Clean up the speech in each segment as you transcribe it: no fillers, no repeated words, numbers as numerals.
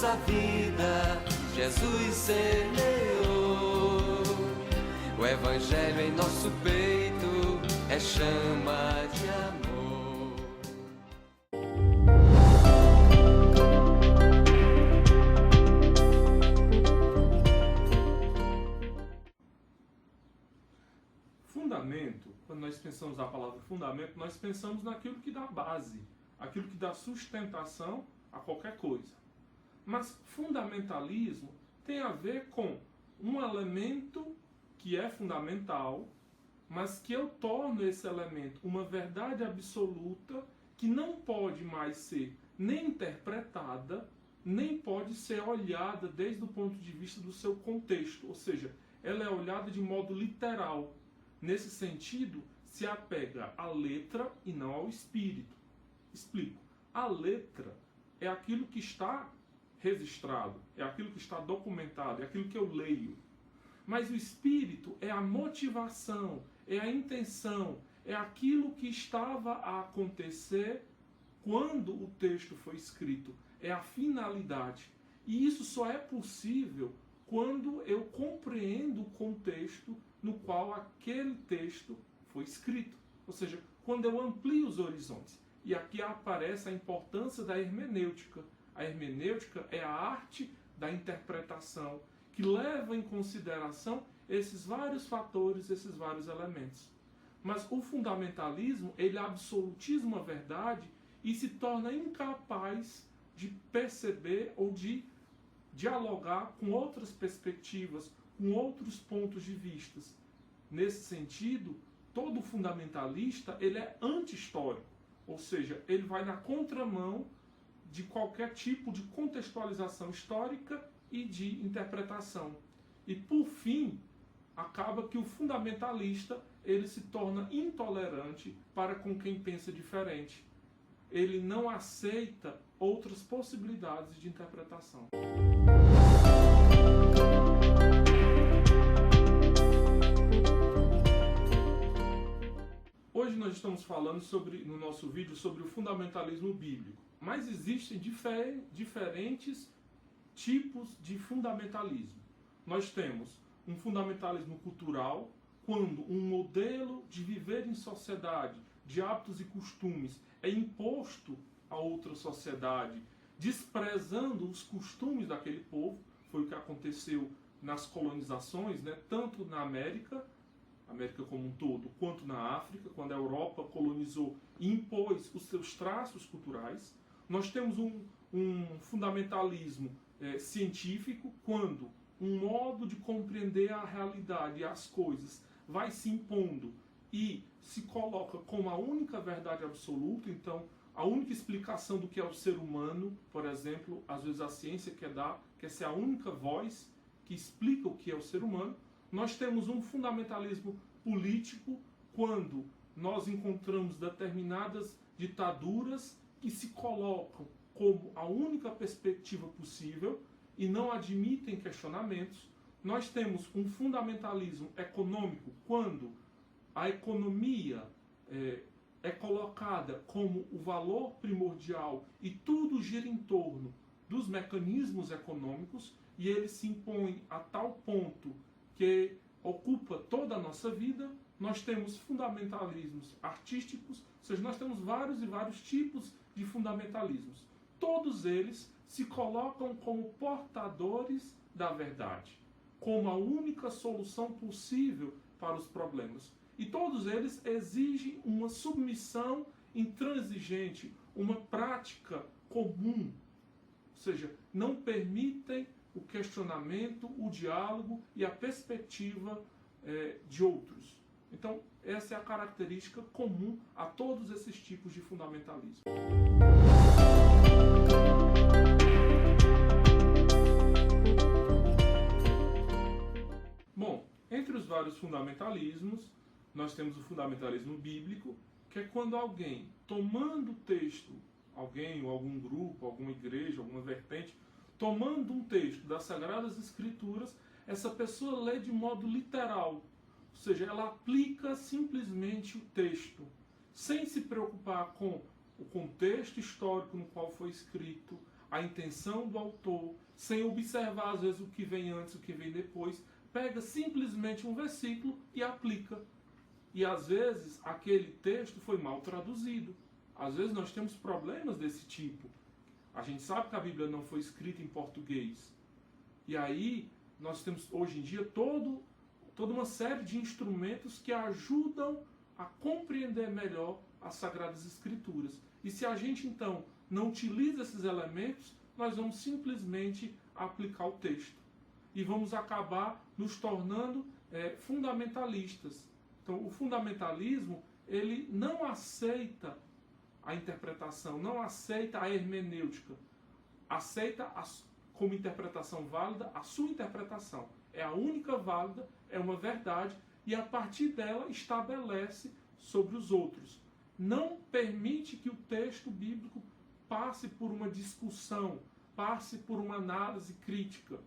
nossa vida, Jesus semeou. O Evangelho em nosso peito é chama de amor. Fundamento, quando nós pensamos na palavra fundamento, nós pensamos naquilo que dá base, aquilo que dá sustentação a qualquer coisa. Mas fundamentalismo tem a ver com um elemento que é fundamental, mas que eu torno esse elemento uma verdade absoluta que não pode mais ser nem interpretada, nem pode ser olhada desde o ponto de vista do seu contexto, ou seja, ela é olhada de modo literal. Nesse sentido, se apega à letra e não ao espírito. Explico. A letra é aquilo que está registrado, é aquilo que está documentado, é aquilo que eu leio. Mas o espírito é a motivação, é a intenção, é aquilo que estava a acontecer quando o texto foi escrito, é a finalidade. E isso só é possível quando eu compreendo o contexto no qual aquele texto foi escrito. Ou seja, quando eu amplio os horizontes. E aqui aparece a importância da hermenêutica. A hermenêutica é a arte da interpretação, que leva em consideração esses vários fatores, esses vários elementos. Mas o fundamentalismo, ele absolutiza uma verdade e se torna incapaz de perceber ou de dialogar com outras perspectivas, com outros pontos de vista. Nesse sentido, todo fundamentalista ele é anti-histórico, ou seja, ele vai na contramão de qualquer tipo de contextualização histórica e de interpretação. E por fim, acaba que o fundamentalista ele se torna intolerante para com quem pensa diferente. Ele não aceita outras possibilidades de interpretação. Hoje nós estamos falando no nosso vídeo sobre o fundamentalismo bíblico, mas existem diferentes tipos de fundamentalismo. Nós temos um fundamentalismo cultural, quando um modelo de viver em sociedade, de hábitos e costumes, é imposto a outra sociedade, desprezando os costumes daquele povo. Foi o que aconteceu nas colonizações, né? Tanto na América como um todo, quanto na África, quando a Europa colonizou e impôs os seus traços culturais. Nós temos um fundamentalismo científico, quando um modo de compreender a realidade e as coisas vai se impondo e se coloca como a única verdade absoluta. Então, a única explicação do que é o ser humano, por exemplo, às vezes a ciência quer ser a única voz que explica o que é o ser humano. Nós temos um fundamentalismo político, quando nós encontramos determinadas ditaduras que se colocam como a única perspectiva possível e não admitem questionamentos. Nós temos um fundamentalismo econômico, quando a economia é colocada como o valor primordial e tudo gira em torno dos mecanismos econômicos, e ele se impõe a tal ponto que ocupa toda a nossa vida. Nós temos fundamentalismos artísticos, ou seja, nós temos vários e vários tipos de fundamentalismos. Todos eles se colocam como portadores da verdade, como a única solução possível para os problemas. E todos eles exigem uma submissão intransigente, uma prática comum, ou seja, não permitem o questionamento, o diálogo e a perspectiva de outros. Então, essa é a característica comum a todos esses tipos de fundamentalismo. Bom, entre os vários fundamentalismos, nós temos o fundamentalismo bíblico, que é quando alguém, tomando o texto, alguém ou algum grupo, alguma igreja, alguma vertente, tomando um texto das Sagradas Escrituras, essa pessoa lê de modo literal, ou seja, ela aplica simplesmente o texto, sem se preocupar com o contexto histórico no qual foi escrito, a intenção do autor, sem observar às vezes o que vem antes, o que vem depois, pega simplesmente um versículo e aplica. E às vezes aquele texto foi mal traduzido. Às vezes nós temos problemas desse tipo. A gente sabe que a Bíblia não foi escrita em português. E aí nós temos hoje em dia toda uma série de instrumentos que ajudam a compreender melhor as Sagradas Escrituras. E se a gente então não utiliza esses elementos, nós vamos simplesmente aplicar o texto. E vamos acabar nos tornando fundamentalistas. Então, o fundamentalismo, ele não aceita a interpretação, não aceita a hermenêutica. Aceita como interpretação válida a sua interpretação. É a única válida, é uma verdade, e a partir dela estabelece sobre os outros. Não permite que o texto bíblico passe por uma discussão, passe por uma análise crítica.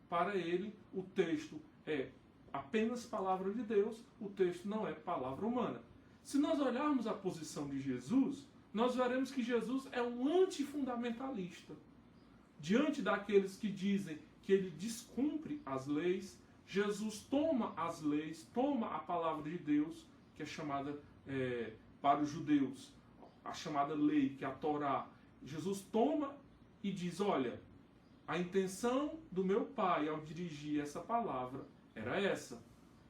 Para ele, o texto é apenas palavra de Deus, o texto não é palavra humana. Se nós olharmos a posição de Jesus, nós veremos que Jesus é um antifundamentalista. Diante daqueles que dizem que ele descumpre as leis, Jesus toma as leis, toma a palavra de Deus, que é chamada para os judeus, a chamada lei, que é a Torá. Jesus toma e diz, olha, a intenção do meu Pai ao dirigir essa palavra era essa.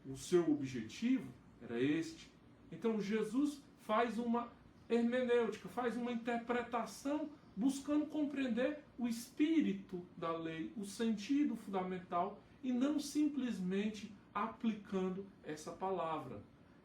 O seu objetivo era este. Então Jesus faz uma hermenêutica, faz uma interpretação buscando compreender o espírito da lei, o sentido fundamental e não simplesmente aplicando essa palavra.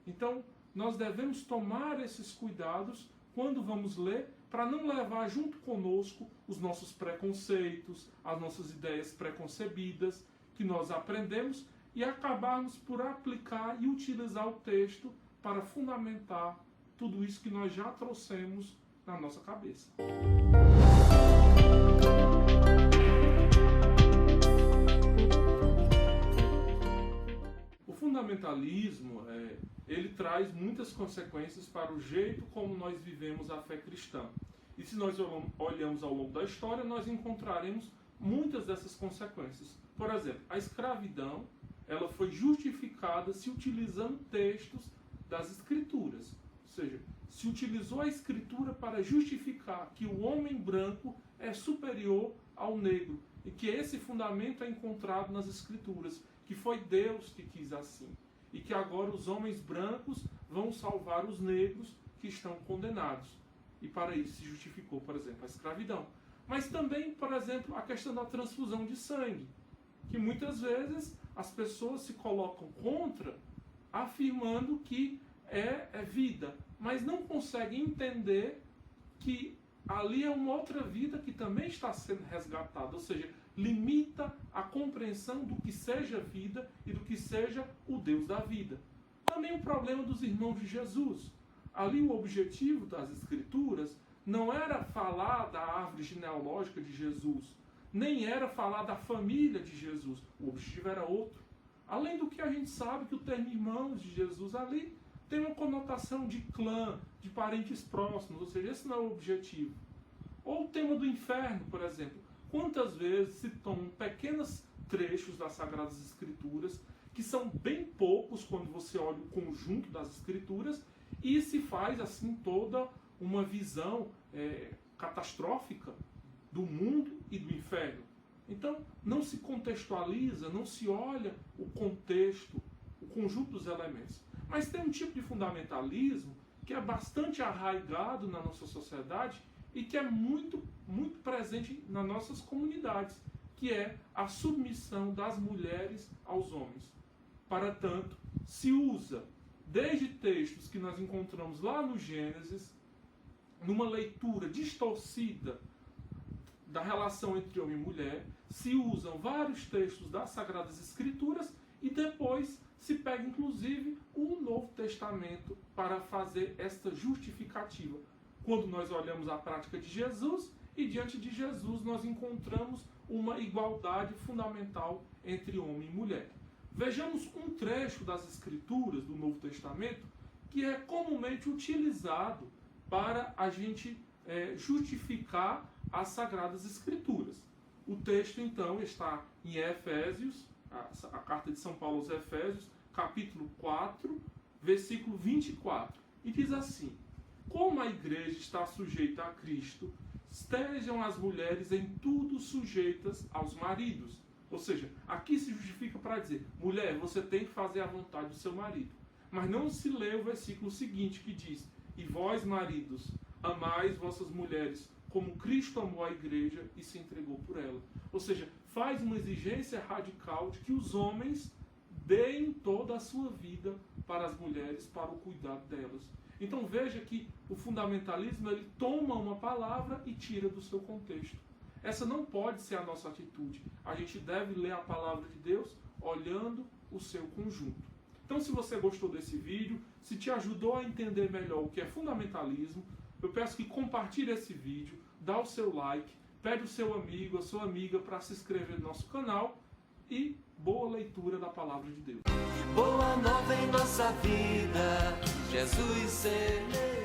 Então, nós devemos tomar esses cuidados quando vamos ler, para não levar junto conosco os nossos preconceitos, as nossas ideias preconcebidas que nós aprendemos e acabarmos por aplicar e utilizar o texto para fundamentar tudo isso que nós já trouxemos na nossa cabeça. O fundamentalismo, ele traz muitas consequências para o jeito como nós vivemos a fé cristã. E se nós olhamos ao longo da história, nós encontraremos muitas dessas consequências. Por exemplo, a escravidão, ela foi justificada se utilizando textos das Escrituras. Ou seja, se utilizou a Escritura para justificar que o homem branco é superior ao negro. E que esse fundamento é encontrado nas Escrituras, que foi Deus que quis assim. E que agora os homens brancos vão salvar os negros que estão condenados. E para isso se justificou, por exemplo, a escravidão. Mas também, por exemplo, a questão da transfusão de sangue. Que muitas vezes as pessoas se colocam contra, afirmando que é vida. Mas não conseguem entender que ali é uma outra vida que também está sendo resgatada. Ou seja, limita a compreensão do que seja vida e do que seja o Deus da vida. Também o problema dos irmãos de Jesus. Ali o objetivo das Escrituras não era falar da árvore genealógica de Jesus, nem era falar da família de Jesus. O objetivo era outro. Além do que a gente sabe que o termo irmãos de Jesus ali tem uma conotação de clã, de parentes próximos, ou seja, esse não é o objetivo. Ou o tema do inferno, por exemplo. Quantas vezes se tomam pequenos trechos das Sagradas Escrituras, que são bem poucos quando você olha o conjunto das Escrituras, e se faz assim toda uma visão catastrófica do mundo e do inferno. Então, não se contextualiza, não se olha o contexto, o conjunto dos elementos. Mas tem um tipo de fundamentalismo que é bastante arraigado na nossa sociedade e que é muito, muito presente nas nossas comunidades, que é a submissão das mulheres aos homens. Para tanto, se usa desde textos que nós encontramos lá no Gênesis, numa leitura distorcida da relação entre homem e mulher, se usam vários textos das Sagradas Escrituras e depois se pega inclusive o Novo Testamento para fazer esta justificativa. Quando nós olhamos a prática de Jesus, e diante de Jesus nós encontramos uma igualdade fundamental entre homem e mulher. Vejamos um trecho das Escrituras do Novo Testamento que é comumente utilizado para a gente justificar as Sagradas Escrituras. O texto, então, está em Efésios, a carta de São Paulo aos Efésios, capítulo 4, versículo 24. E diz assim: como a igreja está sujeita a Cristo, estejam as mulheres em tudo sujeitas aos maridos. Ou seja, aqui se justifica para dizer, mulher, você tem que fazer a vontade do seu marido. Mas não se lê o versículo seguinte que diz: e vós, maridos, amais vossas mulheres como Cristo amou a igreja e se entregou por ela. Ou seja, faz uma exigência radical de que os homens deem toda a sua vida para as mulheres, para o cuidado delas. Então veja que o fundamentalismo, ele toma uma palavra e tira do seu contexto. Essa não pode ser a nossa atitude. A gente deve ler a palavra de Deus olhando o seu conjunto. Então, se você gostou desse vídeo, se te ajudou a entender melhor o que é fundamentalismo, eu peço que compartilhe esse vídeo, dá o seu like, pede o seu amigo, a sua amiga para se inscrever no nosso canal e boa leitura da palavra de Deus. Boa nova em nossa vida, Jesus semeou.